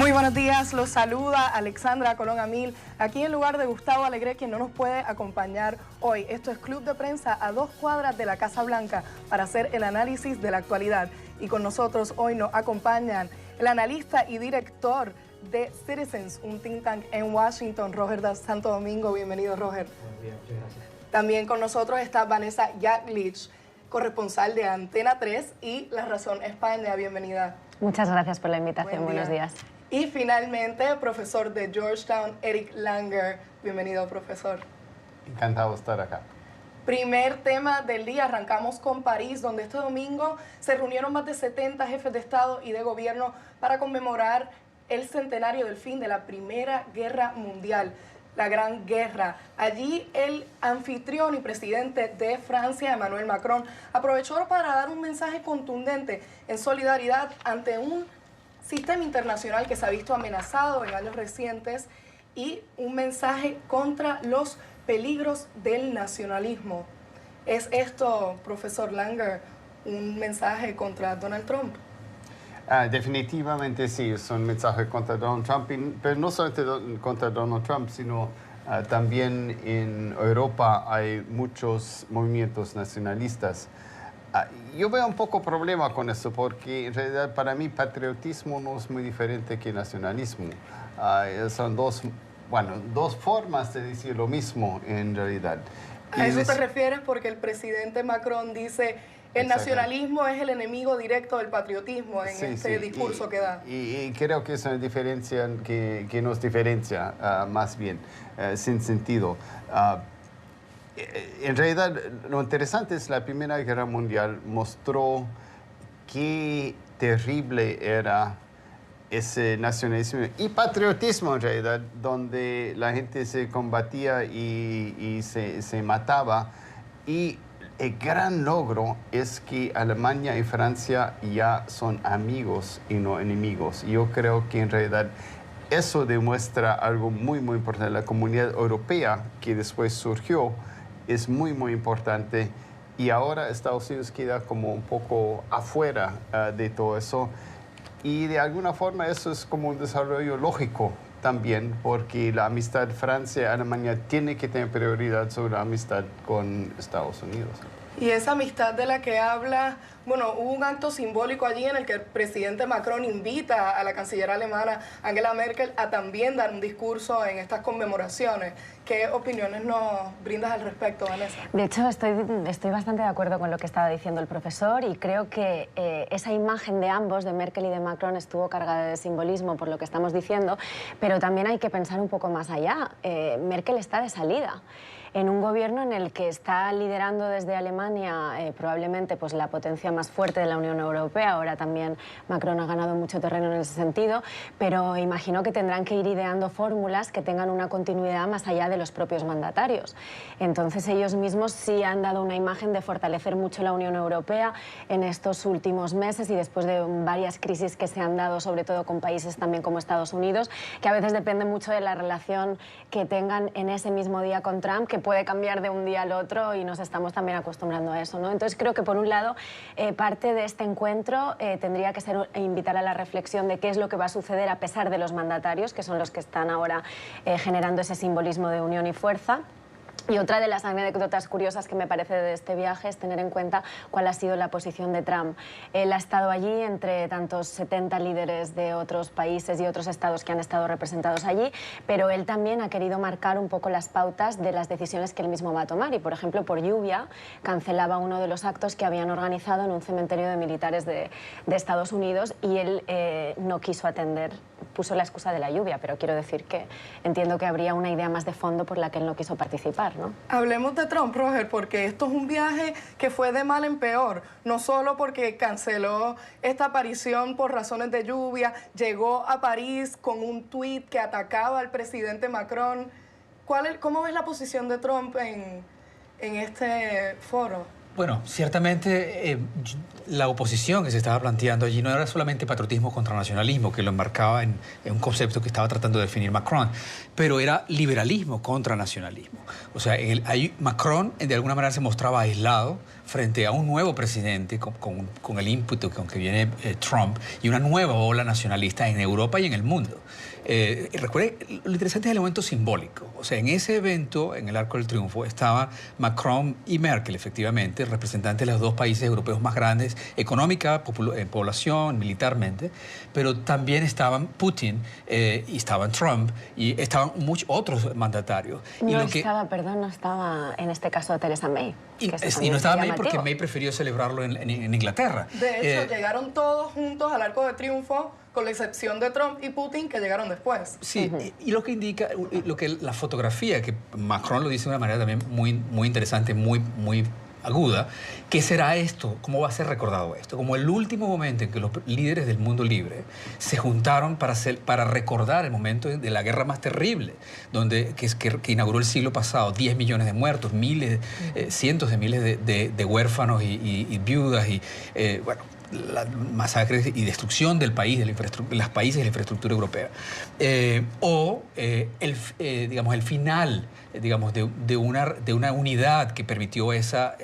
Muy buenos días, los saluda Alexandra Colón Amil, aquí en lugar de Gustavo Alegre, quien no nos puede acompañar hoy. Esto es Club de Prensa a 2 cuadras de la Casa Blanca para hacer el análisis de la actualidad. Y con nosotros hoy nos acompañan el analista y director de Citizens, un think tank en Washington, Roger de Santo Domingo. Bienvenido, Roger. Buenos días, muchas gracias. También con nosotros está Vanessa Yaglich, corresponsal de Antena 3 y La Razón España. Bienvenida. Muchas gracias por la invitación. Buen día. Buenos días. Y finalmente, profesor de Georgetown, Eric Langer. Bienvenido, profesor. Encantado de estar acá. Primer tema del día, arrancamos con París, donde este domingo se reunieron más de 70 jefes de Estado y de Gobierno para conmemorar el centenario del fin de la Primera Guerra Mundial, la Gran Guerra. Allí el anfitrión y presidente de Francia, Emmanuel Macron, aprovechó para dar un mensaje contundente en solidaridad ante un sistema internacional que se ha visto amenazado en años recientes y un mensaje contra los peligros del nacionalismo. ¿Es esto, profesor Langer, un mensaje contra Donald Trump? Definitivamente sí, es un mensaje contra Donald Trump, pero no solamente contra Donald Trump, sino también en Europa hay muchos movimientos nacionalistas. Yo veo un poco problema con eso, porque en realidad para mí patriotismo no es muy diferente que nacionalismo. Son dos formas de decir lo mismo en realidad. ¿A eso te refieres? Porque el presidente Macron dice el nacionalismo es el enemigo directo del patriotismo en este discurso que da. Y creo que es una diferencia que nos diferencia más bien, sin sentido. En realidad, lo interesante es la Primera Guerra Mundial mostró qué terrible era ese nacionalismo y patriotismo en realidad, donde la gente se combatía y se mataba. Y el gran logro es que Alemania y Francia ya son amigos y no enemigos. Yo creo que en realidad eso demuestra algo muy, muy importante. La comunidad europea que después surgió es muy, muy importante, y ahora Estados Unidos queda como un poco afuera de todo eso, y de alguna forma eso es como un desarrollo lógico también, porque la amistad Francia-Alemania tiene que tener prioridad sobre la amistad con Estados Unidos. Y esa amistad de la que habla, bueno, hubo un acto simbólico allí en el que el presidente Macron invita a la canciller alemana Angela Merkel a también dar un discurso en estas conmemoraciones. ¿Qué opiniones nos brindas al respecto, Vanessa? De hecho, estoy bastante de acuerdo con lo que estaba diciendo el profesor, y creo que esa imagen de ambos, de Merkel y de Macron, estuvo cargada de simbolismo por lo que estamos diciendo, pero también hay que pensar un poco más allá. Merkel está de salida en un gobierno en el que está liderando desde Alemania probablemente pues, la potencia más fuerte de la Unión Europea. Ahora también Macron ha ganado mucho terreno en ese sentido, pero imagino que tendrán que ir ideando fórmulas que tengan una continuidad más allá de los propios mandatarios. Entonces ellos mismos sí han dado una imagen de fortalecer mucho la Unión Europea en estos últimos meses, y después de varias crisis que se han dado, sobre todo con países también como Estados Unidos, que a veces depende mucho de la relación que tengan en ese mismo día con Trump, que puede cambiar de un día al otro, y nos estamos también acostumbrando a eso, ¿no? Entonces creo que por un lado parte de este encuentro tendría que ser invitar a la reflexión de qué es lo que va a suceder a pesar de los mandatarios, que son los que están ahora generando ese simbolismo de unión y fuerza. Y otra de las anécdotas curiosas que me parece de este viaje es tener en cuenta cuál ha sido la posición de Trump. Él ha estado allí entre tantos 70 líderes de otros países y otros estados que han estado representados allí, pero él también ha querido marcar un poco las pautas de las decisiones que él mismo va a tomar, y por ejemplo por lluvia cancelaba uno de los actos que habían organizado en un cementerio de militares de Estados Unidos, y él no quiso atender, puso la excusa de la lluvia, pero quiero decir que entiendo que habría una idea más de fondo por la que él no quiso participar, ¿no? Hablemos de Trump, Roger, porque esto es un viaje que fue de mal en peor, no solo porque canceló esta aparición por razones de lluvia, llegó a París con un tuit que atacaba al presidente Macron. ¿Cómo ves la posición de Trump en este foro? Bueno, ciertamente la oposición que se estaba planteando allí no era solamente patriotismo contra nacionalismo, que lo enmarcaba en un concepto que estaba tratando de definir Macron, pero era liberalismo contra nacionalismo. O sea, Macron de alguna manera se mostraba aislado frente a un nuevo presidente con el ímpetu con que viene Trump y una nueva ola nacionalista en Europa y en el mundo. Recuerde, lo interesante es el elemento simbólico. O sea, en ese evento, en el Arco del Triunfo, estaban Macron y Merkel, efectivamente, representantes de los dos países europeos más grandes, económica, población, militarmente, pero también estaban Putin y estaban Trump y estaban muchos otros mandatarios. No estaba en este caso Theresa May. Y no estaba May porque May prefirió celebrarlo en Inglaterra. De hecho, llegaron todos juntos al Arco de Triunfo, con la excepción de Trump y Putin, que llegaron después. Sí, y lo que indica, la fotografía, que Macron lo dice de una manera también muy interesante, muy aguda, ¿qué será esto? ¿Cómo va a ser recordado esto? Como el último momento en que los líderes del mundo libre se juntaron para recordar el momento de la guerra más terrible, que inauguró el siglo pasado, 10 millones de muertos, cientos de miles de huérfanos y viudas, y bueno, las masacres y destrucción del país, de los países y de la infraestructura europea. Digamos, el final, digamos, de una unidad que permitió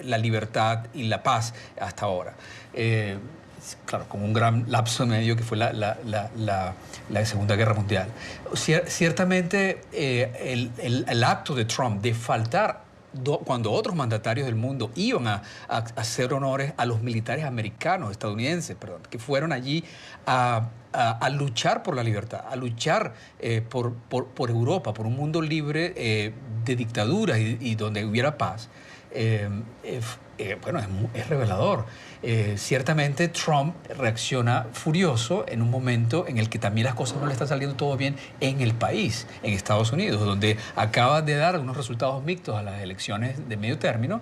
la libertad y la paz hasta ahora. Claro, con un gran lapso medio que fue la Segunda Guerra Mundial. Ciertamente, el acto de Trump de faltar cuando otros mandatarios del mundo iban a hacer honores a los militares estadounidenses, que fueron allí a luchar por la libertad, a luchar por Europa, por un mundo libre de dictaduras y donde hubiera paz. Bueno, es revelador. Ciertamente Trump reacciona furioso en un momento en el que también las cosas no le están saliendo todo bien en el país, en Estados Unidos, donde acaba de dar unos resultados mixtos a las elecciones de medio término,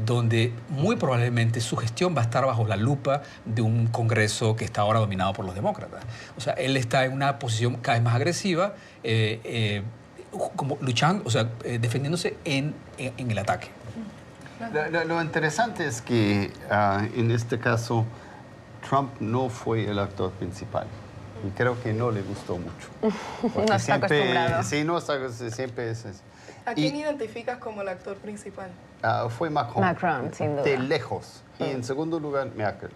donde muy probablemente su gestión va a estar bajo la lupa de un Congreso que está ahora dominado por los demócratas. O sea, él está en una posición cada vez más agresiva, como luchando, o sea, defendiéndose en el ataque. Lo interesante es que en este caso Trump no fue el actor principal y creo que no le gustó mucho. No está acostumbrado. Sí, no está, siempre es. ¿A quién identificas como el actor principal? Fue Macron. Macron, sin duda. De lejos. Y en segundo lugar, Merkel.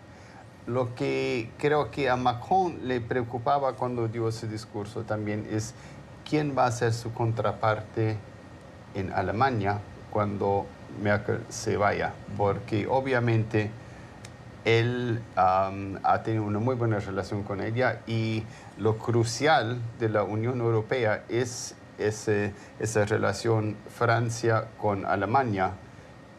Lo que creo que a Macron le preocupaba cuando dio ese discurso también es quién va a ser su contraparte en Alemania cuando Merkel se vaya, porque obviamente él ha tenido una muy buena relación con ella y lo crucial de la Unión Europea es esa relación Francia con Alemania.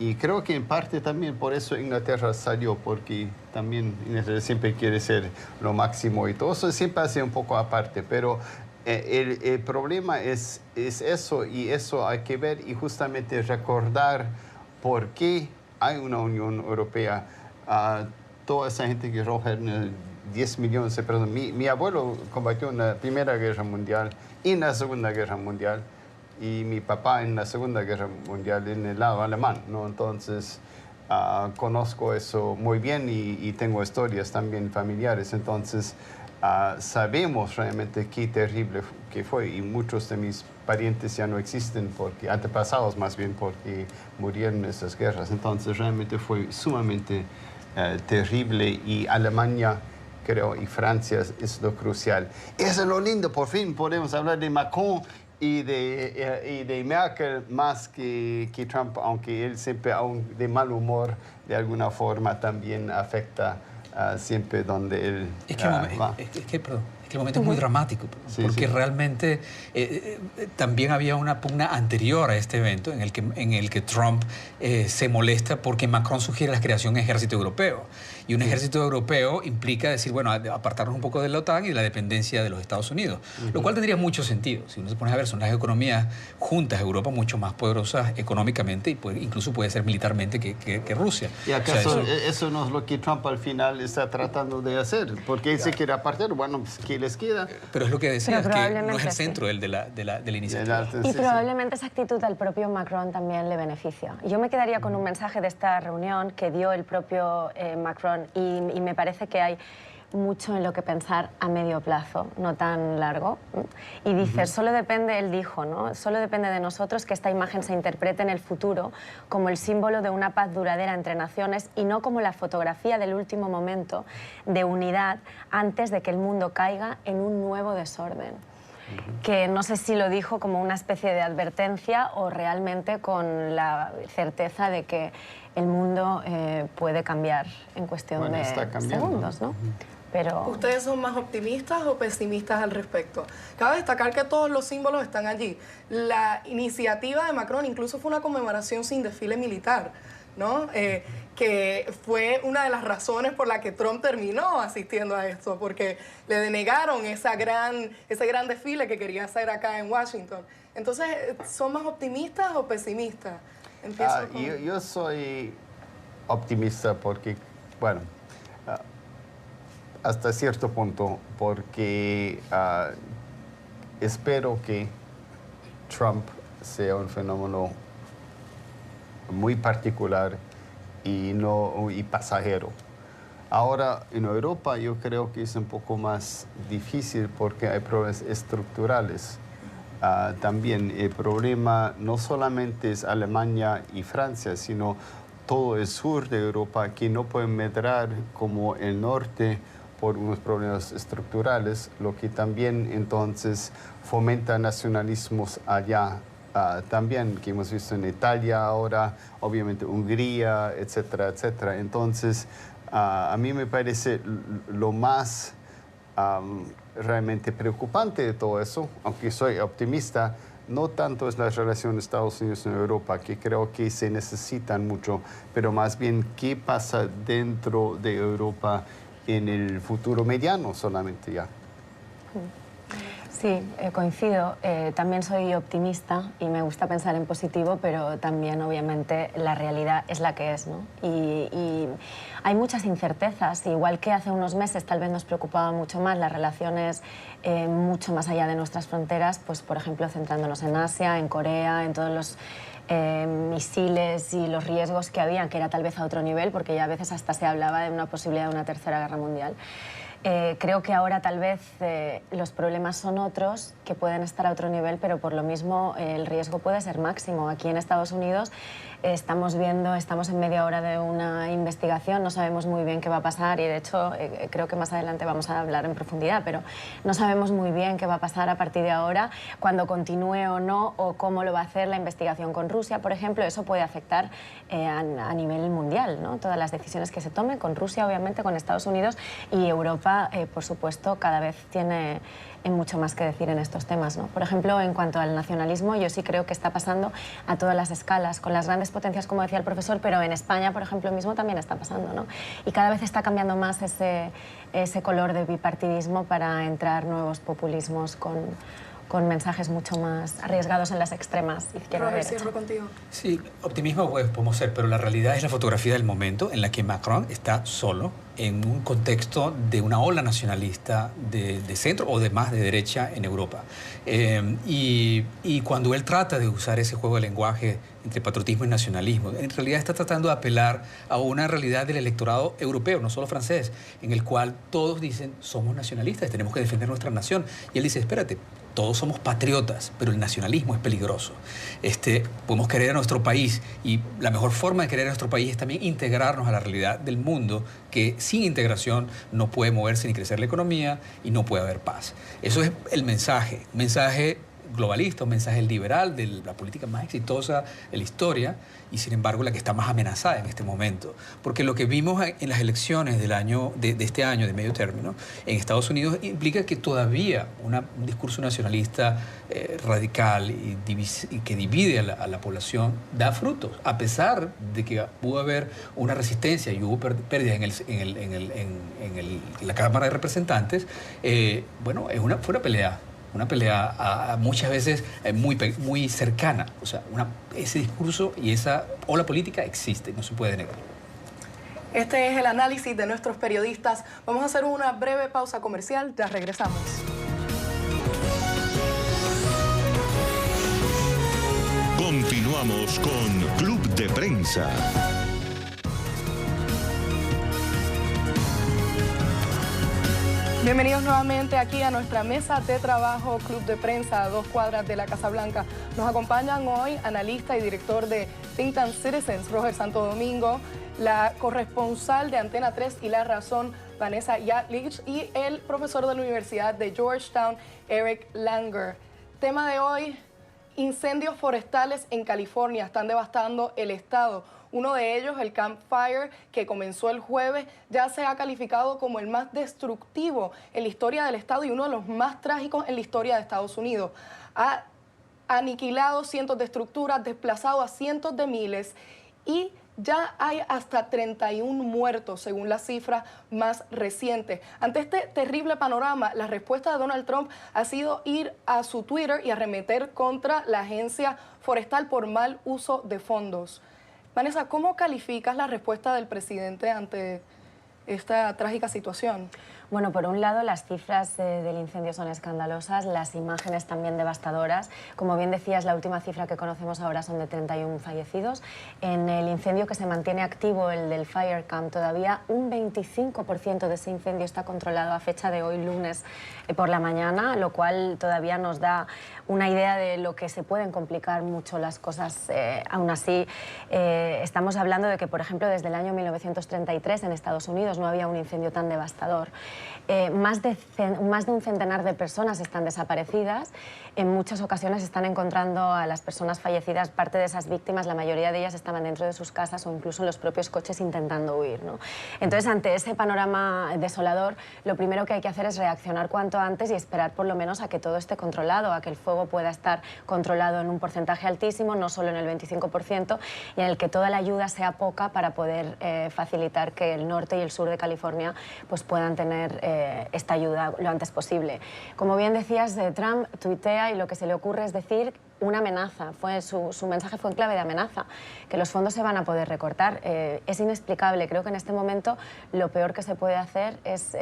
Y creo que en parte también por eso Inglaterra salió, porque también Inglaterra siempre quiere ser lo máximo y todo eso siempre hace un poco aparte, pero el problema es eso, y eso hay que ver y justamente recordar por qué hay una Unión Europea. Toda esa gente que roja 10 millones de personas. Mi abuelo combatió en la Primera Guerra Mundial y en la Segunda Guerra Mundial, y mi papá en la Segunda Guerra Mundial en el lado alemán, ¿no? Entonces, conozco eso muy bien y tengo historias también familiares. Entonces, sabemos realmente qué terrible que fue, y muchos de mis parientes ya no existen, porque antepasados más bien, porque murieron en esas guerras. Entonces realmente fue sumamente terrible, y Alemania, creo, y Francia es lo crucial. Eso es lo lindo, por fin podemos hablar de Macron y de Merkel más que Trump, aunque él siempre, aún de mal humor, de alguna forma también afecta siempre donde él va. El momento es muy dramático, porque realmente también había una pugna anterior a este evento en el que Trump se molesta porque Macron sugiere la creación de un ejército europeo. Y un ejército europeo implica decir, bueno, apartarnos un poco de la OTAN y de la dependencia de los Estados Unidos, lo cual tendría mucho sentido. Si uno se pone a ver, son las economías juntas, Europa mucho más poderosas económicamente y incluso puede ser militarmente que Rusia. ¿Y acaso eso no es lo que Trump al final está tratando de hacer? Porque él se quiere apartar, bueno, pues que les queda. Pero es lo que decías, Pero que no es el probablemente centro sí. el de la iniciativa. Y probablemente esa actitud al propio Macron también le beneficia. Yo me quedaría con un mensaje de esta reunión que dio el propio Macron y me parece que hay mucho en lo que pensar a medio plazo, no tan largo. Y dice, solo depende, él dijo, ¿no? Solo depende de nosotros que esta imagen se interprete en el futuro como el símbolo de una paz duradera entre naciones y no como la fotografía del último momento de unidad antes de que el mundo caiga en un nuevo desorden. Que no sé si lo dijo como una especie de advertencia o realmente con la certeza de que el mundo puede cambiar en cuestión de segundos, ¿no? Pero... ¿Ustedes son más optimistas o pesimistas al respecto? Cabe destacar que todos los símbolos están allí. La iniciativa de Macron incluso fue una conmemoración sin desfile militar, ¿no? Que fue una de las razones por la que Trump terminó asistiendo a esto, porque le denegaron ese gran desfile que quería hacer acá en Washington. Entonces, ¿son más optimistas o pesimistas? Yo soy optimista porque, bueno, hasta cierto punto, porque espero que Trump sea un fenómeno muy particular y pasajero. Ahora, en Europa yo creo que es un poco más difícil porque hay problemas estructurales. También el problema no solamente es Alemania y Francia, sino todo el sur de Europa que no pueden medrar como el norte por unos problemas estructurales, lo que también entonces fomenta nacionalismos allá. También que hemos visto en Italia ahora, obviamente Hungría, etcétera, etcétera. Entonces, a mí me parece lo más realmente preocupante de todo eso, aunque soy optimista, no tanto es la relación de Estados Unidos y Europa, que creo que se necesitan mucho, pero más bien qué pasa dentro de Europa en el futuro mediano solamente ya. Sí, coincido. También soy optimista y me gusta pensar en positivo, pero también obviamente la realidad es la que es, ¿no? Y hay muchas incertezas, igual que hace unos meses tal vez nos preocupaba mucho más las relaciones mucho más allá de nuestras fronteras, pues por ejemplo centrándonos en Asia, en Corea, en todos los misiles y los riesgos que había, que era tal vez a otro nivel, porque ya a veces hasta se hablaba de una posibilidad de una tercera guerra mundial. Creo que ahora tal vez los problemas son otros que pueden estar a otro nivel, pero por lo mismo el riesgo puede ser máximo. Aquí en Estados Unidos estamos en media hora de una investigación, no sabemos muy bien qué va a pasar y de hecho creo que más adelante vamos a hablar en profundidad, pero no sabemos muy bien qué va a pasar a partir de ahora, cuando continúe o no, o cómo lo va a hacer la investigación con Rusia, por ejemplo. Eso puede afectar a nivel mundial, ¿no? Todas las decisiones que se tomen con Rusia, obviamente, con Estados Unidos y Europa. Por supuesto, cada vez tiene mucho más que decir en estos temas, ¿no? Por ejemplo, en cuanto al nacionalismo, yo sí creo que está pasando a todas las escalas, con las grandes potencias, como decía el profesor, pero en España, por ejemplo, mismo también está pasando, ¿no? Y cada vez está cambiando más ese color de bipartidismo para entrar nuevos populismos con mensajes mucho más arriesgados en las extremas izquierda-derecha. Cierro contigo. Sí, optimismo pues, podemos ser, pero la realidad es la fotografía del momento en la que Macron está solo en un contexto de una ola nacionalista de centro o de más de derecha en Europa. Y cuando él trata de usar ese juego de lenguaje entre patriotismo y nacionalismo, en realidad está tratando de apelar a una realidad del electorado europeo, no solo francés, en el cual todos dicen somos nacionalistas, tenemos que defender nuestra nación. Y él dice, espérate, todos somos patriotas, pero el nacionalismo es peligroso. Podemos querer a nuestro país y la mejor forma de querer a nuestro país es también integrarnos a la realidad del mundo, que sin integración no puede moverse ni crecer la economía y no puede haber paz. Eso es el mensaje, un mensaje globalista, un mensaje liberal de la política más exitosa de la historia y sin embargo la que está más amenazada en este momento. Porque lo que vimos en las elecciones de este año de medio término en Estados Unidos implica que todavía un discurso nacionalista radical y que divide a la población da frutos, a pesar de que pudo haber una resistencia y hubo pérdidas en la Cámara de Representantes. Bueno, fue una pelea muchas veces muy cercana. O sea, ese discurso y esa ola política existe, no se puede negar. Este es el análisis de nuestros periodistas. Vamos a hacer una breve pausa comercial, ya regresamos. Continuamos con Club de Prensa. Bienvenidos nuevamente aquí a nuestra mesa de trabajo Club de Prensa a 2 cuadras de la Casa Blanca. Nos acompañan hoy analista y director de Think Tank Citizens, Roger Santo Domingo, la corresponsal de Antena 3 y La Razón, Vanessa Yatlich, y el profesor de la Universidad de Georgetown, Eric Langer. Tema de hoy: incendios forestales en California están devastando el estado. Uno de ellos, el Camp Fire, que comenzó el jueves, ya se ha calificado como el más destructivo en la historia del estado y uno de los más trágicos en la historia de Estados Unidos. Ha aniquilado cientos de estructuras, desplazado a cientos de miles y ya hay hasta 31 muertos, según las cifras más recientes. Ante este terrible panorama, la respuesta de Donald Trump ha sido ir a su Twitter y arremeter contra la agencia forestal por mal uso de fondos. Vanessa, ¿cómo calificas la respuesta del presidente ante esta trágica situación? Bueno, por un lado, las cifras del incendio son escandalosas, las imágenes también devastadoras. Como bien decías, la última cifra que conocemos ahora son de 31 fallecidos. En el incendio que se mantiene activo, el del Fire Camp, todavía un 25% de ese incendio está controlado a fecha de hoy, lunes por la mañana, lo cual todavía nos da una idea de lo que se pueden complicar mucho las cosas. Aún así, estamos hablando de que, por ejemplo, desde el año 1933 en Estados Unidos no había un incendio tan devastador. Más de un centenar de personas están desaparecidas. En muchas ocasiones están encontrando a las personas fallecidas. Parte de esas víctimas, la mayoría de ellas estaban dentro de sus casas o incluso en los propios coches intentando huir, ¿no? Entonces, ante ese panorama desolador, lo primero que hay que hacer es reaccionar cuanto antes y esperar por lo menos a que todo esté controlado, a que el fuego pueda estar controlado en un porcentaje altísimo, no solo en el 25%, y en el que toda la ayuda sea poca para poder facilitar que el norte y el sur de California pues, puedan tener esta ayuda lo antes posible. Como bien decías, Trump tuitea y lo que se le ocurre es decir una amenaza. Su mensaje fue en clave de amenaza, que los fondos se van a poder recortar. Es inexplicable. Creo que en este momento lo peor que se puede hacer es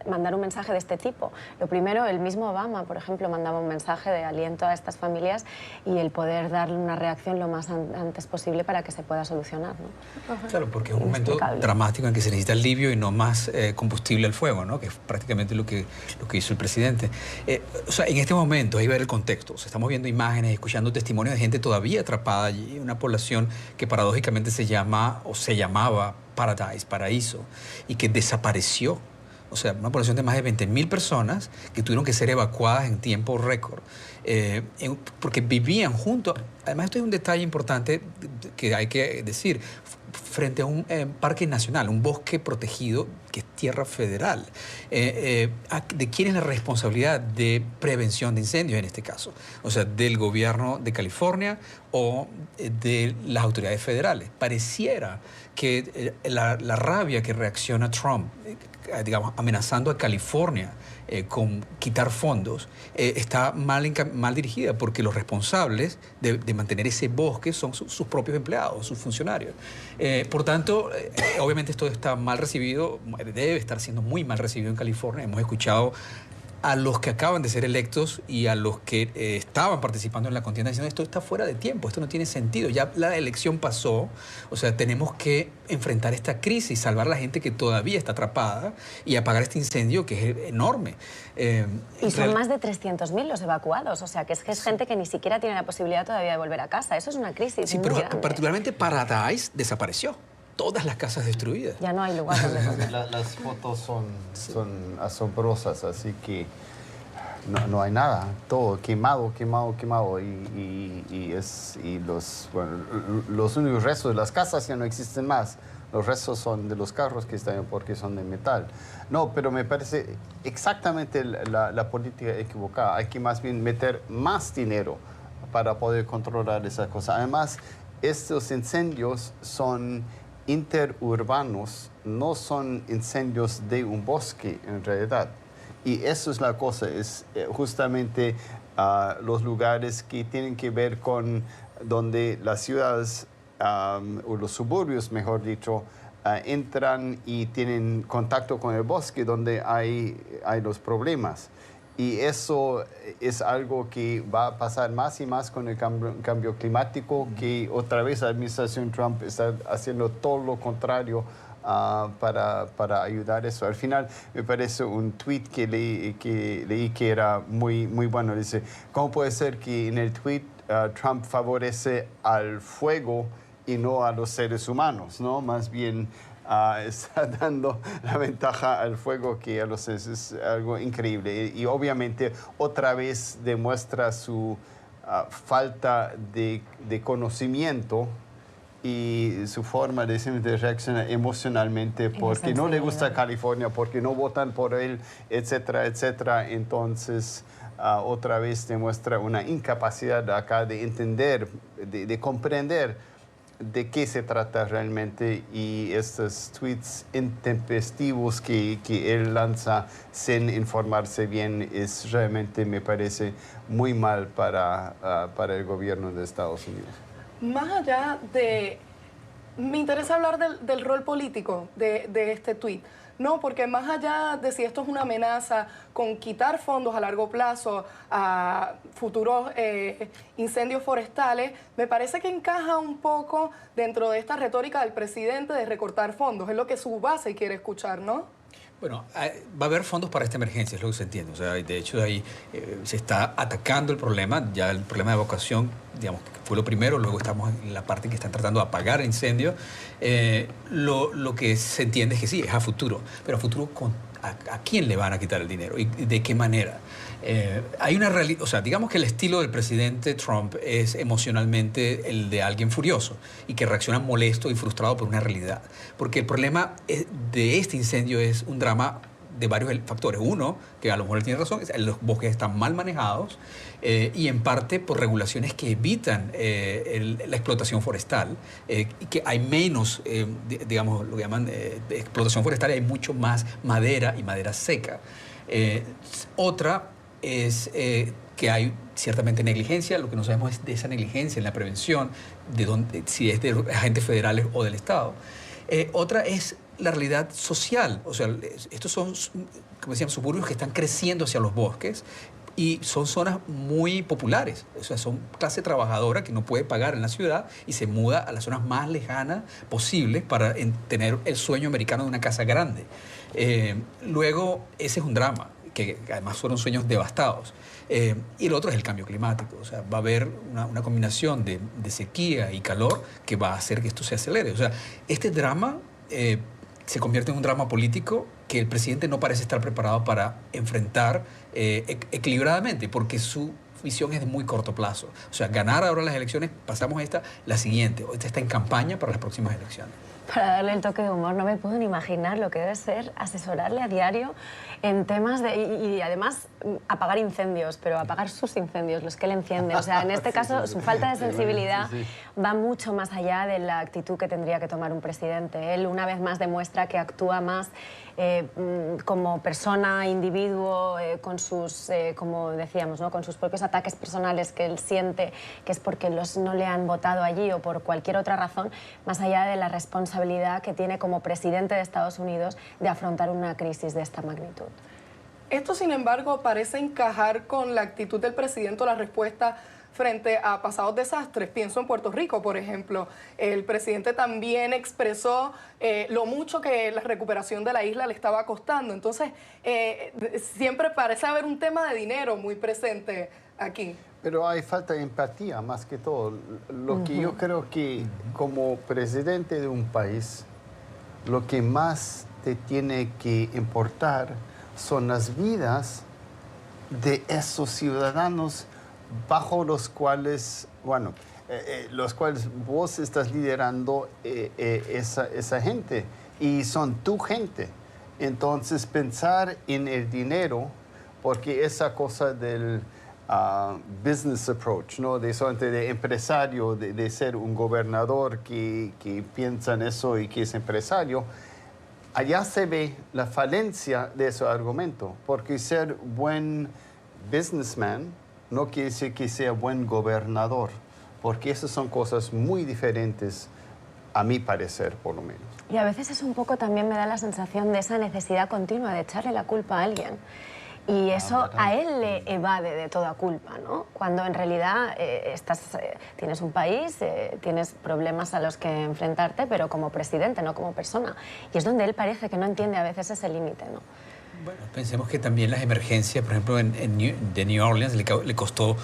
mandar un mensaje de este tipo. Lo primero, el mismo Obama, por ejemplo, mandaba un mensaje de aliento a estas familias y el poder darle una reacción lo más antes posible para que se pueda solucionar, ¿no? Claro, porque es un momento dramático en que se necesita alivio y no más combustible al fuego, ¿no? Que es prácticamente lo que hizo el presidente. O sea, en este momento, hay que ver el contexto. O sea, estamos viendo imágenes, escuchando testimonios de gente todavía atrapada allí, una población que paradójicamente se llamaba Paradise, paraíso, y que desapareció. O sea, una población de más de 20.000 personas que tuvieron que ser evacuadas en tiempo récord, porque vivían juntos. Además, esto es un detalle importante que hay que decir, frente a un parque nacional, un bosque protegido que es tierra federal. ¿De quién es la responsabilidad de prevención de incendios en este caso? O sea, ¿del gobierno de California o de las autoridades federales? Pareciera que la rabia que reacciona Trump, digamos, amenazando a California con quitar fondos, está mal dirigida, porque los responsables de mantener ese bosque son sus propios empleados, sus funcionarios. Por tanto, obviamente esto está mal recibido, debe estar siendo muy mal recibido en California. Hemos escuchado a los que acaban de ser electos y a los que estaban participando en la contienda diciendo esto está fuera de tiempo, esto no tiene sentido, ya la elección pasó, o sea, tenemos que enfrentar esta crisis, salvar a la gente que todavía está atrapada y apagar este incendio que es enorme. Y son más de 300.000 los evacuados, o sea, que es gente que ni siquiera tiene la posibilidad todavía de volver a casa. Eso es una crisis sí, muy pero grande. Particularmente Paradise desapareció. Todas las casas destruidas. Ya no hay lugar donde volver. Las fotos son asombrosas, así que no hay nada, todo quemado. Y los únicos restos de las casas ya no existen más. Los restos son de los carros que están porque son de metal. No, pero me parece exactamente la política equivocada. Hay que más bien meter más dinero para poder controlar esa cosa. Además, estos incendios son interurbanos, no son incendios de un bosque en realidad. Y eso es la cosa, es justamente los lugares que tienen que ver con donde las ciudades o los suburbios, mejor dicho, entran y tienen contacto con el bosque donde hay los problemas. Y eso es algo que va a pasar más y más con el cambio climático, que otra vez la administración Trump está haciendo todo lo contrario para ayudar eso. Al final me parece un tweet que leí que era muy bueno. Dice, ¿cómo puede ser que en el tweet Trump favorece al fuego y no a los seres humanos, ¿no? Más bien está dando la ventaja al fuego que a los seres. Es algo increíble. Y obviamente otra vez demuestra su falta de conocimiento y su forma de reaccionar emocionalmente porque no le gusta California, porque no votan por él, etcétera, etcétera. Entonces, otra vez demuestra una incapacidad acá de entender, de comprender de qué se trata realmente, y estos tweets intempestivos que él lanza sin informarse bien es realmente, me parece, muy mal para el gobierno de Estados Unidos. Más allá de... Me interesa hablar del rol político de este tuit. No, porque más allá de si esto es una amenaza con quitar fondos a largo plazo a futuros incendios forestales, me parece que encaja un poco dentro de esta retórica del presidente de recortar fondos. Es lo que su base quiere escuchar, ¿no? Bueno, va a haber fondos para esta emergencia, es lo que se entiende. O sea, de hecho, ahí se está atacando el problema. Ya el problema de evacuación, digamos, fue lo primero. Luego estamos en la parte en que están tratando de apagar el incendio. Lo que se entiende es que sí, es a futuro. Pero a futuro, ¿a quién le van a quitar el dinero? ¿Y de qué manera? Hay una realidad, o sea, digamos que el estilo del presidente Trump es emocionalmente el de alguien furioso y que reacciona molesto y frustrado por una realidad. Porque el problema de este incendio es un drama de varios factores. Uno, que a lo mejor él tiene razón, los bosques están mal manejados y en parte por regulaciones que evitan la explotación forestal, y que hay menos, digamos, lo que llaman de explotación forestal, y hay mucho más madera y madera seca. Otra es que hay ciertamente negligencia. Lo que no sabemos es de esa negligencia en la prevención, si es de agentes federales o del Estado. Otra es la realidad social. O sea, estos son, como decíamos, suburbios que están creciendo hacia los bosques y son zonas muy populares. O sea, son clase trabajadora que no puede pagar en la ciudad y se muda a las zonas más lejanas posibles para tener el sueño americano de una casa grande. Luego, ese es un drama, que además fueron sueños devastados. Y el otro es el cambio climático. O sea, va a haber una combinación de sequía y calor que va a hacer que esto se acelere. O sea, este drama se convierte en un drama político que el presidente no parece estar preparado para enfrentar equilibradamente, porque su visión es de muy corto plazo. O sea, ganar ahora las elecciones, pasamos la siguiente. Esta está en campaña para las próximas elecciones. Para darle el toque de humor, no me puedo ni imaginar lo que debe ser asesorarle a diario en temas y además apagar incendios, pero apagar sus incendios, los que él enciende. O sea, en este caso, su falta de sensibilidad va mucho más allá de la actitud que tendría que tomar un presidente. Él, una vez más, demuestra que actúa más como persona, individuo, con sus, como decíamos, ¿no? Con sus propios ataques personales que él siente que es porque no le han votado allí o por cualquier otra razón, más allá de la responsabilidad que tiene como presidente de Estados Unidos de afrontar una crisis de esta magnitud. Esto, sin embargo, parece encajar con la actitud del presidente o la respuesta frente a pasados desastres. Pienso en Puerto Rico, por ejemplo. El presidente también expresó lo mucho que la recuperación de la isla le estaba costando. Entonces, siempre parece haber un tema de dinero muy presente aquí. Pero hay falta de empatía, más que todo. Lo que yo creo que como presidente de un país, lo que más te tiene que importar son las vidas de esos ciudadanos bajo los cuales, bueno, los cuales vos estás liderando esa gente y son tu gente. Entonces, pensar en el dinero, porque esa cosa del business approach, ¿no? De empresario, de ser un gobernador que piensa en eso y que es empresario, allá se ve la falencia de ese argumento, porque ser buen businessman no quiere decir que sea buen gobernador, porque esas son cosas muy diferentes a mi parecer, por lo menos. Y a veces es un poco, también me da la sensación de esa necesidad continua de echarle la culpa a alguien. Y eso a él le evade de toda culpa, ¿no? Cuando en realidad tienes un país, tienes problemas a los que enfrentarte, pero como presidente, no como persona. Y es donde él parece que no entiende a veces ese límite, ¿no? Bueno, pensemos que también las emergencias, por ejemplo, de New Orleans le costó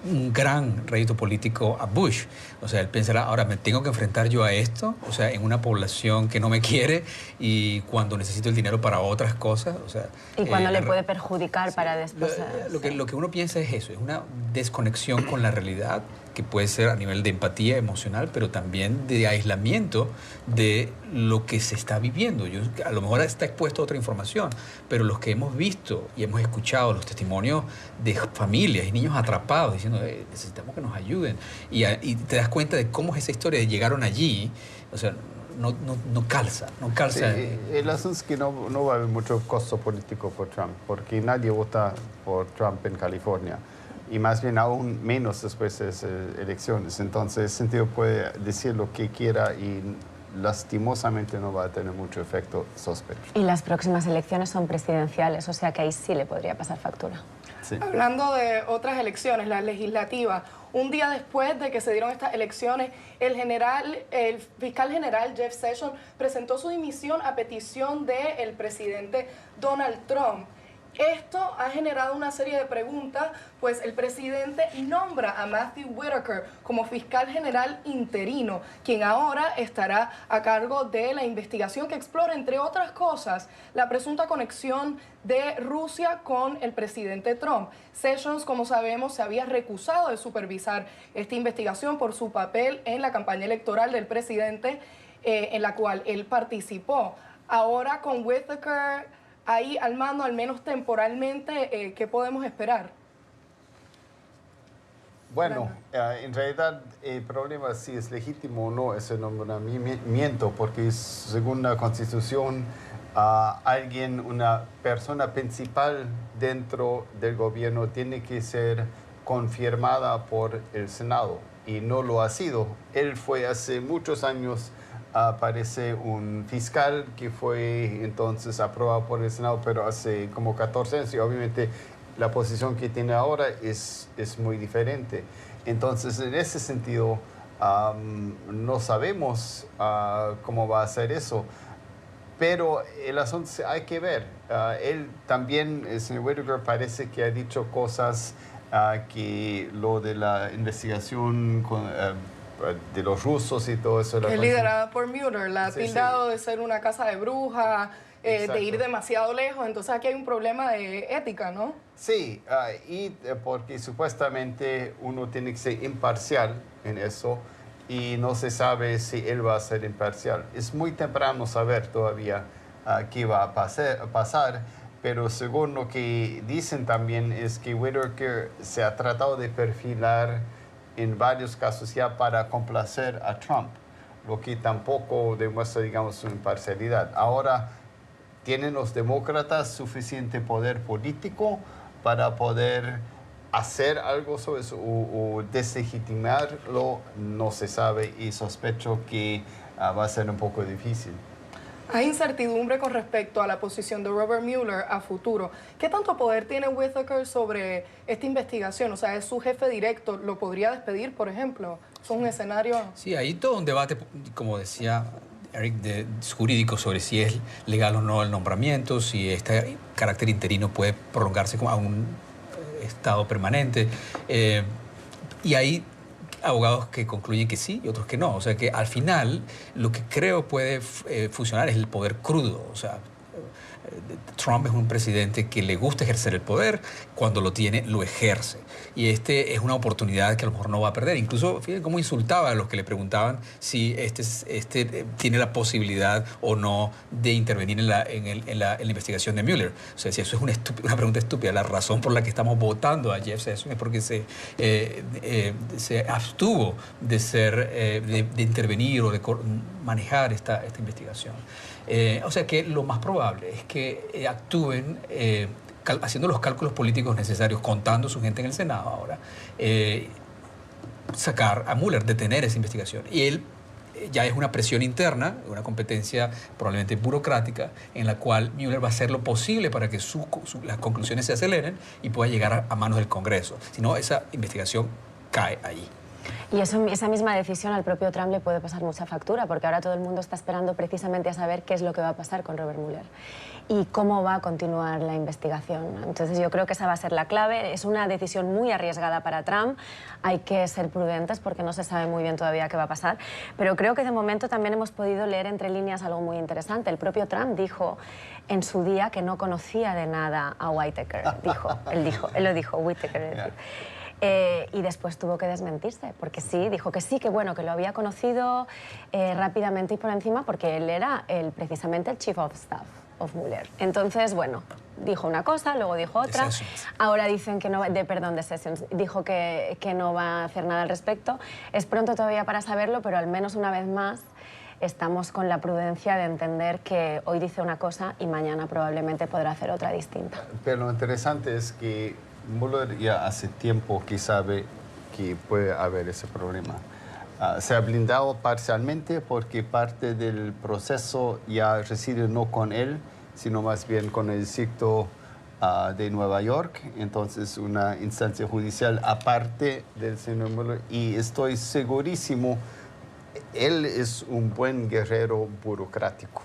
un gran rédito político a Bush. O sea, él pensará, ahora me tengo que enfrentar yo a esto, o sea, en una población que no me quiere y cuando necesito el dinero para otras cosas. O sea, y cuando le puede perjudicar, sí, para después... Lo que uno piensa es eso, es una desconexión con la realidad, que puede ser a nivel de empatía emocional, pero también de aislamiento de lo que se está viviendo. A lo mejor está expuesto a otra información, pero los que hemos visto y hemos escuchado los testimonios de familias y niños atrapados diciendo necesitamos que nos ayuden, y te das cuenta de cómo es esa historia de llegaron allí, o sea, no calza. Sí, el asunto es que no va a haber mucho costo político por Trump, porque nadie vota por Trump en California. Y más bien aún menos después de esas elecciones. Entonces, en ese sentido puede decir lo que quiera y lastimosamente no va a tener mucho efecto, sospecho. Y las próximas elecciones son presidenciales, o sea que ahí sí le podría pasar factura. Sí. Hablando de otras elecciones, las legislativas, un día después de que se dieron estas elecciones, el fiscal general Jeff Sessions presentó su dimisión a petición del presidente Donald Trump. Esto ha generado una serie de preguntas, pues el presidente nombra a Matthew Whitaker como fiscal general interino, quien ahora estará a cargo de la investigación que explora, entre otras cosas, la presunta conexión de Rusia con el presidente Trump. Sessions, como sabemos, se había recusado de supervisar esta investigación por su papel en la campaña electoral del presidente, en la cual él participó. Ahora con Whitaker ahí al mando, al menos temporalmente, ¿qué podemos esperar? Bueno, en realidad el problema si es legítimo o no ese nombramiento, porque según la Constitución, una persona principal dentro del gobierno tiene que ser confirmada por el Senado y no lo ha sido. Él fue hace muchos años aparece un fiscal que fue entonces aprobado por el Senado, pero hace como 14 años, y obviamente la posición que tiene ahora es muy diferente. Entonces, en ese sentido, no sabemos cómo va a ser eso, pero el asunto hay que ver. Él también, el señor Whitaker, parece que ha dicho cosas que lo de la investigación de los rusos y todo eso. Que es liderada por Mueller, la ha tildado de ser una casa de brujas, de ir demasiado lejos. Entonces aquí hay un problema de ética, ¿no? Sí, y porque supuestamente uno tiene que ser imparcial en eso y no se sabe si él va a ser imparcial. Es muy temprano saber todavía qué va a pasar, pero según lo que dicen también es que Whitaker se ha tratado de perfilar en varios casos ya para complacer a Trump, lo que tampoco demuestra, digamos, su imparcialidad. Ahora, ¿tienen los demócratas suficiente poder político para poder hacer algo sobre eso o deslegitimarlo? No se sabe y sospecho que va a ser un poco difícil. Hay incertidumbre con respecto a la posición de Robert Mueller a futuro. ¿Qué tanto poder tiene Whitaker sobre esta investigación? O sea, ¿es su jefe directo? ¿Lo podría despedir, por ejemplo? ¿Es un escenario? Sí, hay todo un debate, como decía Eric, jurídico sobre si es legal o no el nombramiento, si este carácter interino puede prolongarse a un estado permanente. Y hay abogados que concluyen que sí y otros que no. O sea que al final lo que creo puede funcionar es el poder crudo. O sea, Trump es un presidente que le gusta ejercer el poder, cuando lo tiene, lo ejerce. Y este es una oportunidad que a lo mejor no va a perder. Incluso, fíjense cómo insultaba a los que le preguntaban si este tiene la posibilidad o no de intervenir en la investigación de Mueller. O sea, si eso es una pregunta estúpida. La razón por la que estamos votando a Jeff Sessions es porque se abstuvo de intervenir o de manejar esta investigación. O sea que lo más probable es que actúen haciendo los cálculos políticos necesarios, contando su gente en el Senado ahora, sacar a Mueller, detener esa investigación. Y él ya es una presión interna, una competencia probablemente burocrática, en la cual Mueller va a hacer lo posible para que las conclusiones se aceleren y pueda llegar a manos del Congreso. Si no, esa investigación cae allí. Y esa misma decisión al propio Trump le puede pasar mucha factura, porque ahora todo el mundo está esperando precisamente a saber qué es lo que va a pasar con Robert Mueller y cómo va a continuar la investigación. Entonces yo creo que esa va a ser la clave. Es una decisión muy arriesgada para Trump. Hay que ser prudentes porque no se sabe muy bien todavía qué va a pasar. Pero creo que de momento también hemos podido leer entre líneas algo muy interesante. El propio Trump dijo en su día que no conocía de nada a Whitaker. Él lo dijo, Whitaker. Es decir. Y después tuvo que desmentirse, porque sí, dijo que sí, que bueno, que lo había conocido rápidamente y por encima, porque él era precisamente el Chief of Staff of Mueller. Entonces, bueno, dijo una cosa, luego dijo otra. Ahora dicen que no, de Sessions, dijo que no va a hacer nada al respecto. Es pronto todavía para saberlo, pero al menos una vez más estamos con la prudencia de entender que hoy dice una cosa y mañana probablemente podrá hacer otra distinta. Pero lo interesante es que Mueller ya hace tiempo que sabe que puede haber ese problema. Se ha blindado parcialmente porque parte del proceso ya reside no con él, sino más bien con el distrito de Nueva York. Entonces, una instancia judicial aparte del señor Mueller. Y estoy segurísimo, él es un buen guerrero burocrático.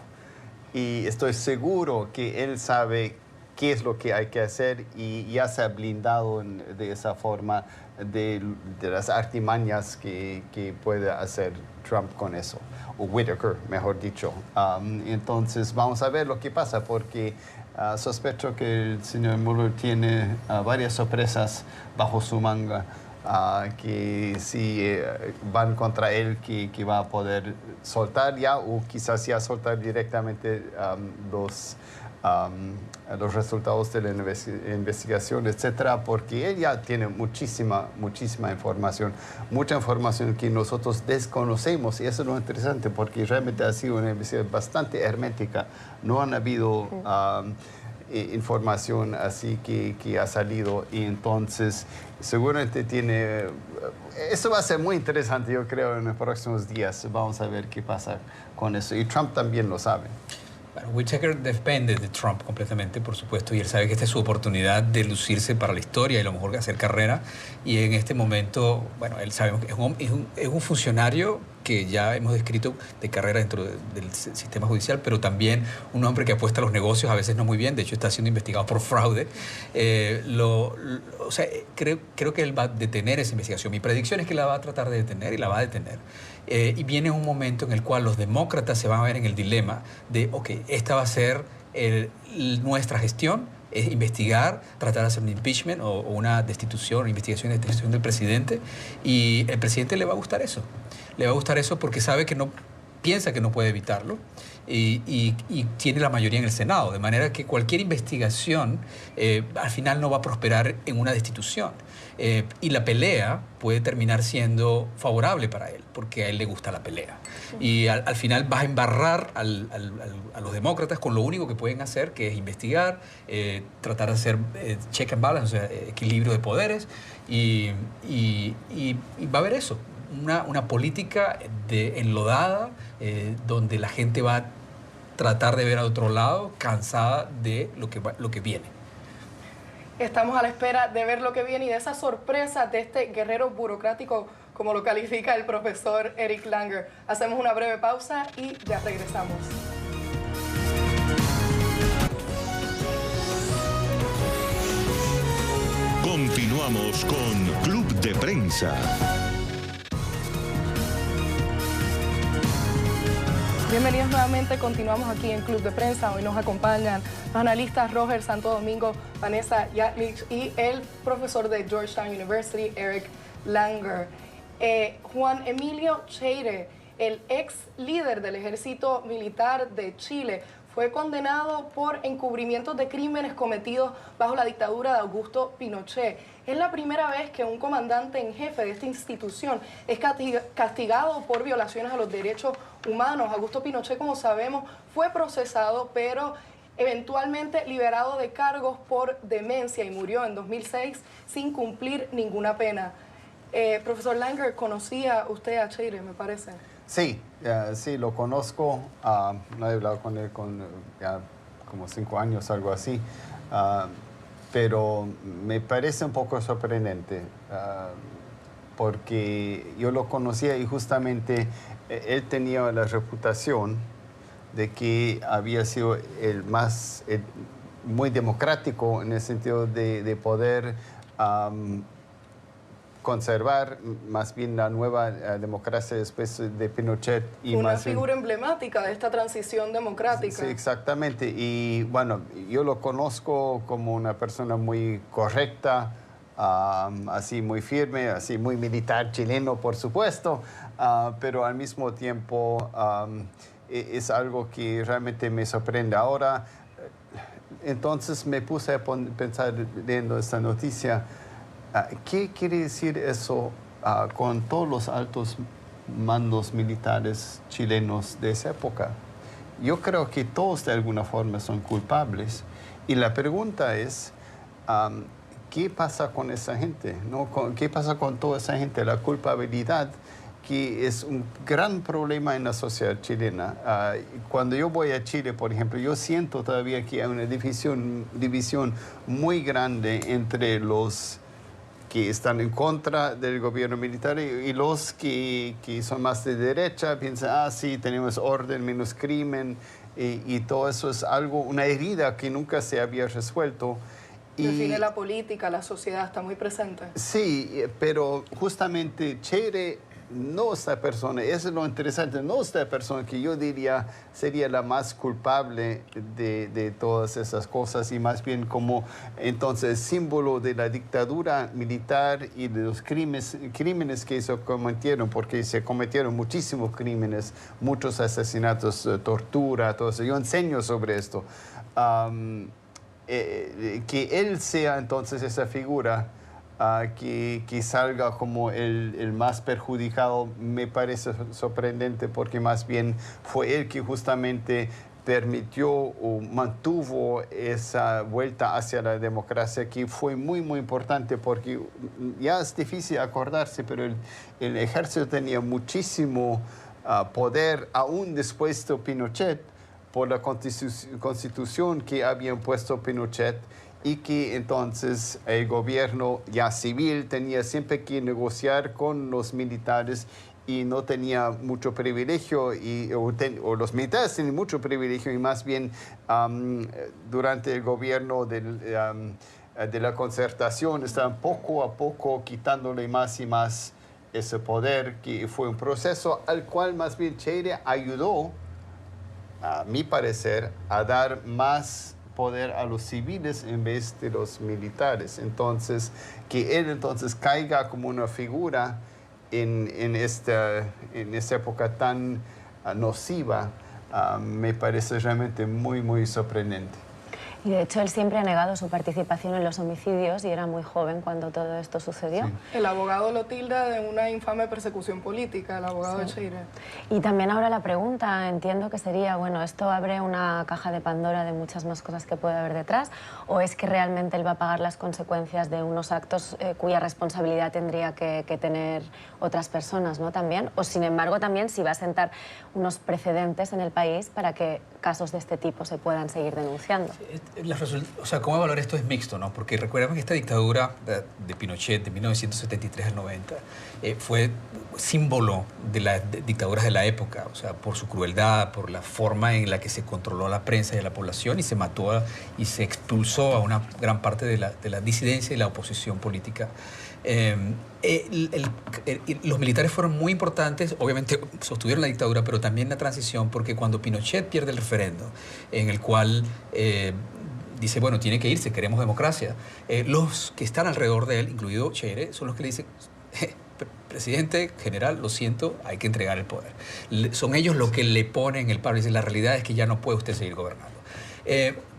Y estoy seguro que él sabe qué es lo que hay que hacer y ya se ha blindado de esa forma de las artimañas que puede hacer Trump con eso, o Whitaker, mejor dicho. Entonces vamos a ver lo que pasa, porque sospecho que el señor Mueller tiene varias sorpresas bajo su manga, que si van contra él, que va a poder soltar ya, o quizás ya soltar directamente los resultados de la investigación, etcétera, porque él ya tiene muchísima información, mucha información que nosotros desconocemos, y eso es lo interesante, porque realmente ha sido una investigación bastante hermética. No han habido información así que ha salido, y entonces seguramente eso va a ser muy interesante, yo creo, en los próximos días. Vamos a ver qué pasa con eso, y Trump también lo sabe. Bueno, Whitaker depende de Trump completamente, por supuesto, y él sabe que esta es su oportunidad de lucirse para la historia y a lo mejor hacer carrera. Y en este momento, bueno, él sabemos que es un funcionario que ya hemos descrito de carrera dentro del sistema judicial, pero también un hombre que apuesta a los negocios, a veces no muy bien. De hecho, está siendo investigado por fraude. O sea, creo que él va a detener esa investigación. Mi predicción es que la va a tratar de detener y la va a detener. Y viene un momento en el cual los demócratas se van a ver en el dilema de, ok, esta va a ser nuestra gestión, es investigar, tratar de hacer un impeachment o una destitución, una investigación de destitución del presidente, y el presidente le va a gustar eso. Le va a gustar eso porque sabe que piensa que no puede evitarlo y tiene la mayoría en el Senado, de manera que cualquier investigación al final no va a prosperar en una destitución. Y la pelea puede terminar siendo favorable para él, porque a él le gusta la pelea. Y al final vas a embarrar a los demócratas con lo único que pueden hacer, que es investigar, tratar de hacer check and balance, o sea, equilibrio de poderes, y va a haber eso. Una política enlodada, donde la gente va a tratar de ver a otro lado, cansada de lo que viene. Estamos a la espera de ver lo que viene y de esa sorpresa de este guerrero burocrático, como lo califica el profesor Eric Langer. Hacemos una breve pausa y ya regresamos. Continuamos con Club de Prensa. Bienvenidos nuevamente, continuamos aquí en Club de Prensa. Hoy nos acompañan los analistas Roger Santo Domingo, Vanessa Yatlich y el profesor de Georgetown University, Eric Langer. Juan Emilio Cheire, el ex líder del ejército militar de Chile, fue condenado por encubrimientos de crímenes cometidos bajo la dictadura de Augusto Pinochet. Es la primera vez que un comandante en jefe de esta institución es castigado por violaciones a los derechos humanos. Augusto Pinochet, como sabemos, fue procesado, pero eventualmente liberado de cargos por demencia y murió en 2006 sin cumplir ninguna pena. Profesor Langer, ¿conocía usted a Cheire, me parece? Sí, sí, lo conozco. No he hablado con él ya como 5 años, algo así. Pero me parece un poco sorprendente porque yo lo conocía y justamente él tenía la reputación de que había sido muy democrático en el sentido de poder conservar más bien la nueva democracia después de Pinochet. Y una más figura emblemática de esta transición democrática. Sí, exactamente. Y bueno, yo lo conozco como una persona muy correcta, así muy firme, así muy militar chileno, por supuesto, pero al mismo tiempo es algo que realmente me sorprende. Ahora, entonces me puse a pensar leyendo esta noticia. ¿Qué quiere decir eso con todos los altos mandos militares chilenos de esa época? Yo creo que todos de alguna forma son culpables. Y la pregunta es, ¿qué pasa con esa gente? ¿No? ¿Qué pasa con toda esa gente? La culpabilidad, que es un gran problema en la sociedad chilena. Cuando yo voy a Chile, por ejemplo, yo siento todavía que hay una división muy grande entre los que están en contra del gobierno militar y los que son más de derecha, piensan, sí, tenemos orden menos crimen, y todo eso es una herida que nunca se había resuelto. Define la política, la sociedad, está muy presente. Sí, pero justamente Cheire no es la persona, eso es lo interesante, no es la persona que yo diría sería la más culpable de todas esas cosas, y más bien como entonces símbolo de la dictadura militar y de los crímenes que se cometieron, porque se cometieron muchísimos crímenes, muchos asesinatos, tortura, todo eso. Yo enseño sobre esto. Que él sea entonces esa figura que salga como el más perjudicado, me parece sorprendente, porque más bien fue él que justamente permitió o mantuvo esa vuelta hacia la democracia, que fue muy, muy importante, porque ya es difícil acordarse, pero el ejército tenía muchísimo poder, aún después de Pinochet, por la constitución que habían puesto Pinochet, y que entonces el gobierno ya civil tenía siempre que negociar con los militares y no tenía mucho privilegio, o los militares tenían mucho privilegio, y más bien durante el gobierno de la concertación estaban poco a poco quitándole más y más ese poder, que fue un proceso al cual más bien Cheire ayudó, a mi parecer, a dar más poder a los civiles en vez de los militares. Entonces, que él entonces caiga como una figura en esta época tan nociva, me parece realmente muy, muy sorprendente. Y de hecho él siempre ha negado su participación en los homicidios y era muy joven cuando todo esto sucedió. Sí. El abogado lo tilda de una infame persecución política, el abogado de Cheire. Y también ahora la pregunta, entiendo que sería, bueno, ¿esto abre una caja de Pandora de muchas más cosas que puede haber detrás? ¿O es que realmente él va a pagar las consecuencias de unos actos cuya responsabilidad tendría que tener otras personas, ¿no? También, o sin embargo también si va a sentar unos precedentes en el país para que casos de este tipo se puedan seguir denunciando? O sea, cómo evaluar esto es mixto, ¿no? Porque recuerden que esta dictadura de Pinochet de 1973 al 90 fue símbolo de las dictaduras de la época, o sea, por su crueldad, por la forma en la que se controló a la prensa y a la población, y se mató y se expulsó a una gran parte de la disidencia y la oposición política. Los militares fueron muy importantes, obviamente sostuvieron la dictadura, pero también la transición, porque cuando Pinochet pierde el referendo, en el cual dice, bueno, tiene que irse, queremos democracia, los que están alrededor de él, incluido Cheire, son los que le dicen, presidente, general, lo siento, hay que entregar el poder. Son ellos los que le ponen el paro y dicen, la realidad es que ya no puede usted seguir gobernando.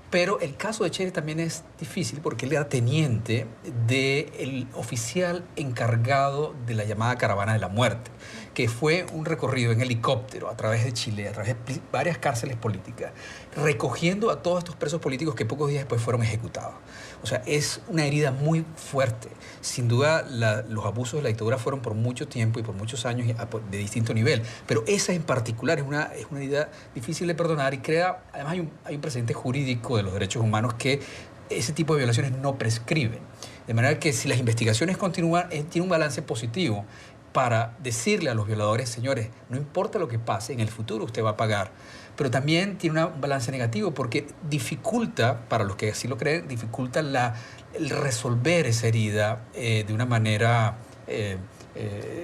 Pero el caso de Cheire también es difícil porque él era teniente del oficial encargado de la llamada Caravana de la Muerte, que fue un recorrido en helicóptero a través de Chile, a través de varias cárceles políticas, recogiendo a todos estos presos políticos que pocos días después fueron ejecutados. O sea, es una herida muy fuerte. Sin duda, los abusos de la dictadura fueron por mucho tiempo y por muchos años de distinto nivel, pero esa en particular es una herida difícil de perdonar y crea, además hay un precedente jurídico de los derechos humanos que ese tipo de violaciones no prescriben. De manera que si las investigaciones continúan, tiene un balance positivo para decirle a los violadores, señores, no importa lo que pase, en el futuro usted va a pagar. Pero también tiene un balance negativo porque dificulta, para los que así lo creen, dificulta el resolver esa herida de una manera,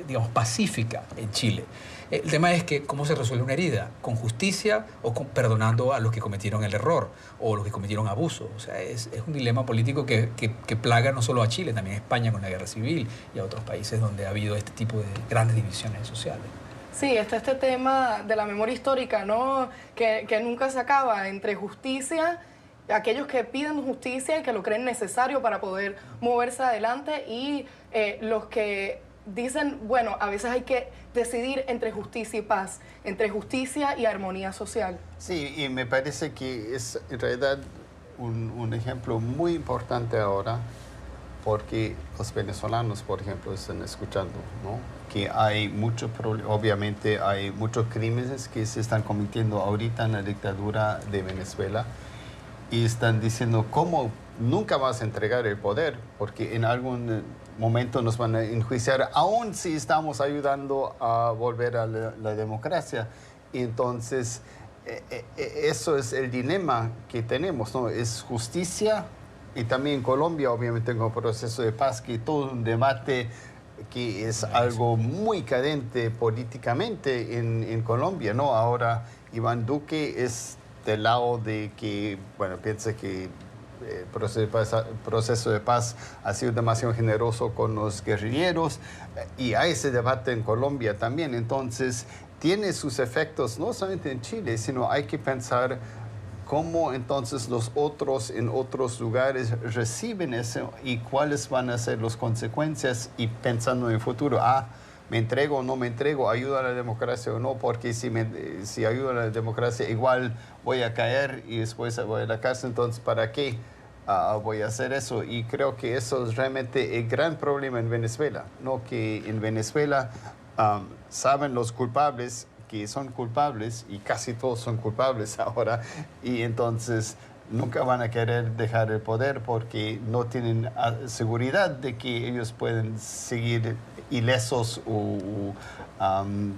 digamos, pacífica en Chile. El tema es que cómo se resuelve una herida, con justicia o perdonando a los que cometieron el error o los que cometieron abuso. O sea, es un dilema político que plaga no solo a Chile, también a España con la guerra civil y a otros países donde ha habido este tipo de grandes divisiones sociales. Sí, está este tema de la memoria histórica, ¿no? Que nunca se acaba entre justicia, aquellos que piden justicia y que lo creen necesario para poder moverse adelante, y los que dicen, bueno, a veces hay que decidir entre justicia y paz, entre justicia y armonía social. Sí, y me parece que es en realidad un ejemplo muy importante ahora, porque los venezolanos, por ejemplo, están escuchando, ¿no? Que hay muchos problemas, obviamente hay muchos crímenes que se están cometiendo ahorita en la dictadura de Venezuela, y están diciendo, ¿cómo nunca vas a entregar el poder? Porque en algún momento nos van a enjuiciar, aun si estamos ayudando a volver a la democracia. Y entonces, eso es el dilema que tenemos, ¿no? Es justicia, y también Colombia, obviamente, con el proceso de paz, que todo un debate que es algo muy cadente políticamente en Colombia, ¿no? Ahora, Iván Duque es del lado de que, bueno, piensa que el proceso de paz ha sido demasiado generoso con los guerrilleros, y hay ese debate en Colombia también. Entonces, tiene sus efectos no solamente en Chile, sino hay que pensar cómo entonces los otros en otros lugares reciben eso y cuáles van a ser las consecuencias, y pensando en el futuro, ¿me entrego o no me entrego? ¿Ayudo a la democracia o no? Porque si ayudo a la democracia, igual voy a caer y después voy a la cárcel. Entonces, ¿para qué voy a hacer eso? Y creo que eso es realmente el gran problema en Venezuela, ¿no? Que en Venezuela saben los culpables que son culpables, y casi todos son culpables ahora, y entonces nunca van a querer dejar el poder porque no tienen seguridad de que ellos pueden seguir ilesos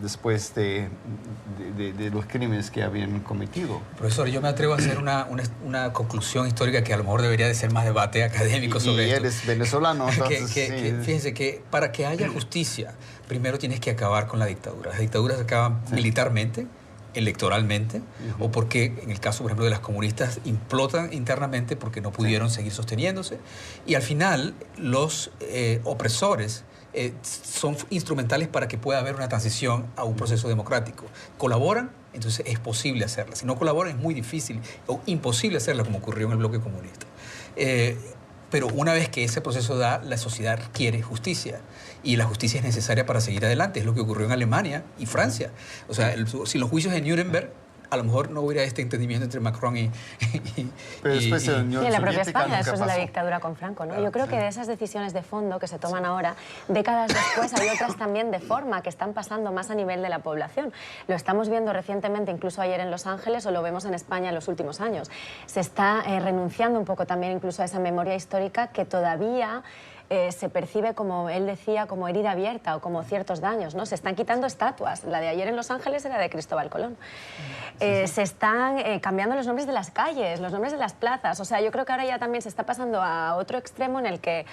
después de los crímenes que habían cometido. Profesor, yo me atrevo a hacer una conclusión histórica que a lo mejor debería de ser más debate académico sobre esto. Y eres venezolano, entonces... Fíjense que para que haya justicia, primero tienes que acabar con la dictadura. Las dictaduras se acaban militarmente, electoralmente, o porque, en el caso, por ejemplo, de las comunistas, implotan internamente porque no pudieron seguir sosteniéndose. Y al final, los opresores son instrumentales para que pueda haber una transición a un proceso democrático. Colaboran, entonces es posible hacerla. Si no colaboran, es muy difícil o imposible hacerla, como ocurrió en el bloque comunista. Pero una vez que ese proceso da, la sociedad quiere justicia. Y la justicia es necesaria para seguir adelante. Es lo que ocurrió en Alemania y Francia. O sea, si los juicios de Nuremberg, a lo mejor no hubiera este entendimiento entre Macron y Pero después en la propia España, después de la dictadura con Franco, ¿no? Claro, yo creo que de esas decisiones de fondo que se toman ahora, décadas después hay otras también de forma que están pasando más a nivel de la población. Lo estamos viendo recientemente, incluso ayer en Los Ángeles, o lo vemos en España en los últimos años. Se está renunciando un poco también incluso a esa memoria histórica que todavía se percibe, como él decía, como herida abierta o como ciertos daños, ¿no? Se están quitando estatuas. La de ayer en Los Ángeles era de Cristóbal Colón. Se están cambiando los nombres de las calles, los nombres de las plazas. O sea, yo creo que ahora ya también se está pasando a otro extremo en el que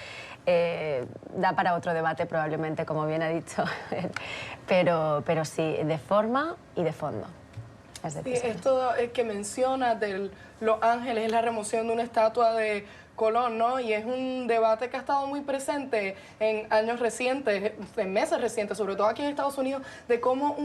da para otro debate probablemente, como bien ha dicho. pero sí, de forma y de fondo. Sí, esto que menciona de Los Ángeles es la remoción de una estatua de Colón, ¿no? Y es un debate que ha estado muy presente en años recientes, en meses recientes, sobre todo aquí en Estados Unidos, de cómo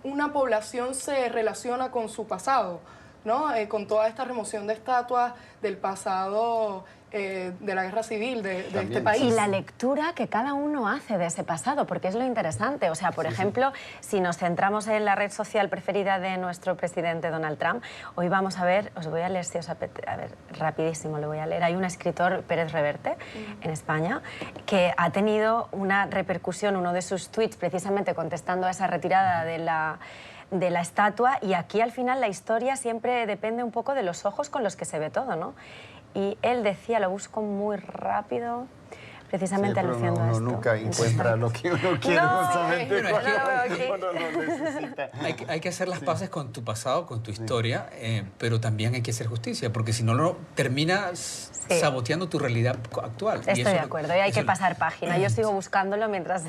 una población se relaciona con su pasado, ¿no? Con toda esta remoción de estatuas del pasado de la guerra civil de este Y país. la lectura que cada uno hace de ese pasado, porque es lo interesante. O sea, por ejemplo, si nos centramos en la red social preferida de nuestro presidente Donald Trump, hoy vamos a ver, os voy a leer si os apetece, a ver, rapidísimo lo voy a leer. Hay un escritor, Pérez Reverte, en España, que ha tenido una repercusión, uno de sus tweets precisamente contestando a esa retirada de la estatua, y aquí al final la historia siempre depende un poco de los ojos con los que se ve todo, ¿no? Y él decía, lo busco muy rápido, precisamente aluciendo a esto. Uno nunca encuentra lo que uno quiere, justamente no lo veo aquí. cuando lo necesita. Hay que hacer las paces con tu pasado, con tu historia, pero también hay que hacer justicia, porque si no, lo terminas saboteando tu realidad actual. Estoy de acuerdo, y hay que pasar página. Yo sigo buscándolo mientras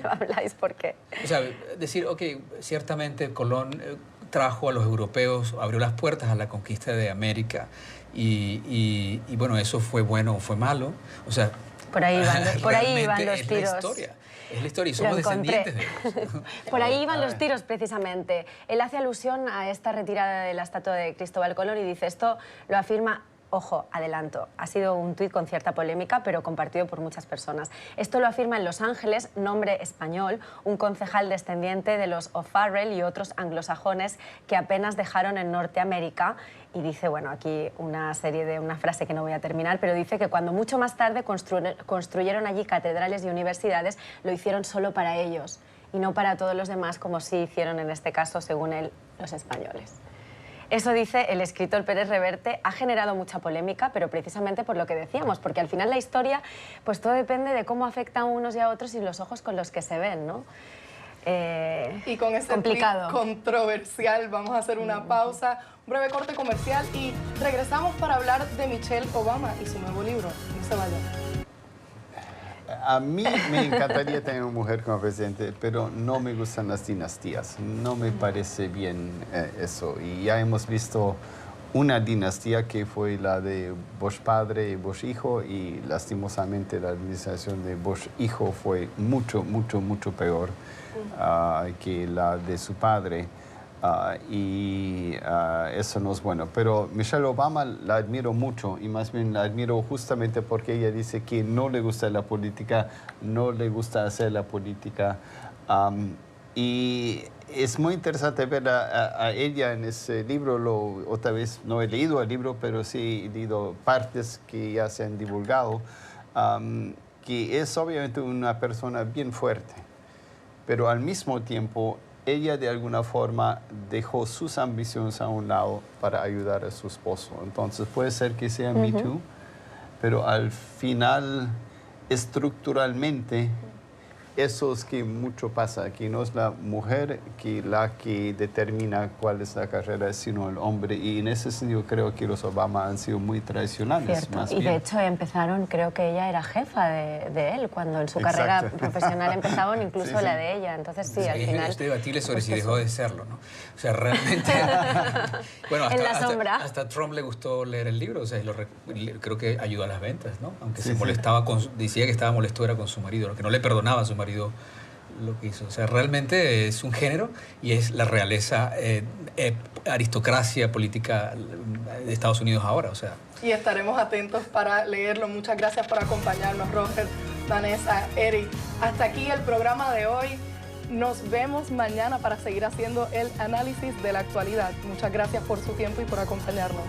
habláis, porque... O sea, decir, ok, ciertamente Colón trajo a los europeos, abrió las puertas a la conquista de América, y bueno, eso fue bueno o fue malo. O sea, por ahí iban los tiros. Es la historia y somos descendientes de ellos. Por ahí iban los tiros, precisamente. Él hace alusión a esta retirada de la estatua de Cristóbal Colón y dice, esto lo afirma... Ojo, adelanto, ha sido un tuit con cierta polémica, pero compartido por muchas personas. Esto lo afirma en Los Ángeles, nombre español, un concejal descendiente de los O'Farrell y otros anglosajones que apenas dejaron en Norteamérica. Y dice, bueno, aquí una frase que no voy a terminar, pero dice que cuando mucho más tarde construyeron allí catedrales y universidades, lo hicieron solo para ellos y no para todos los demás, como sí hicieron en este caso, según él, los españoles. Eso dice el escritor Pérez Reverte, ha generado mucha polémica, pero precisamente por lo que decíamos, porque al final la historia, pues todo depende de cómo afecta a unos y a otros y los ojos con los que se ven, ¿no? Y con este complicado. Controversial vamos a hacer una pausa, un breve corte comercial y regresamos para hablar de Michelle Obama y su nuevo libro. No se vayan. A mí me encantaría tener una mujer como presidente, pero no me gustan las dinastías. No me parece bien eso. Y ya hemos visto una dinastía que fue la de Bush padre y Bush hijo, y lastimosamente la administración de Bush hijo fue mucho peor que la de su padre. Eso no es bueno. Pero Michelle Obama la admiro mucho, y más bien la admiro justamente porque ella dice que no le gusta la política, no le gusta hacer la política. Y es muy interesante ver a ella en ese libro. Otra vez no he leído el libro, pero sí he leído partes que ya se han divulgado, que es obviamente una persona bien fuerte, pero al mismo tiempo ella de alguna forma dejó sus ambiciones a un lado para ayudar a su esposo. Entonces puede ser que sea Me Too, pero al final, estructuralmente, eso es que mucho pasa, que no es la mujer la que determina cuál es la carrera, sino el hombre. Y en ese sentido creo que los Obama han sido muy tradicionales. Cierto. Y de hecho empezaron, creo que ella era jefa de él, cuando en su carrera profesional empezaron, incluso la de ella. Entonces sí, al final... Es debatible sobre si dejó de serlo, ¿no? O sea, realmente... bueno, hasta Trump le gustó leer el libro, o sea, creo que ayudó a las ventas, ¿no? Aunque se molestaba, decía que estaba molesto era con su marido, lo que no le perdonaba a su marido lo que hizo. O sea, realmente es un género y es la realeza, aristocracia política de Estados Unidos ahora. O sea. Y estaremos atentos para leerlo. Muchas gracias por acompañarnos, Roger, Vanessa, Eric. Hasta aquí el programa de hoy. Nos vemos mañana para seguir haciendo el análisis de la actualidad. Muchas gracias por su tiempo y por acompañarnos.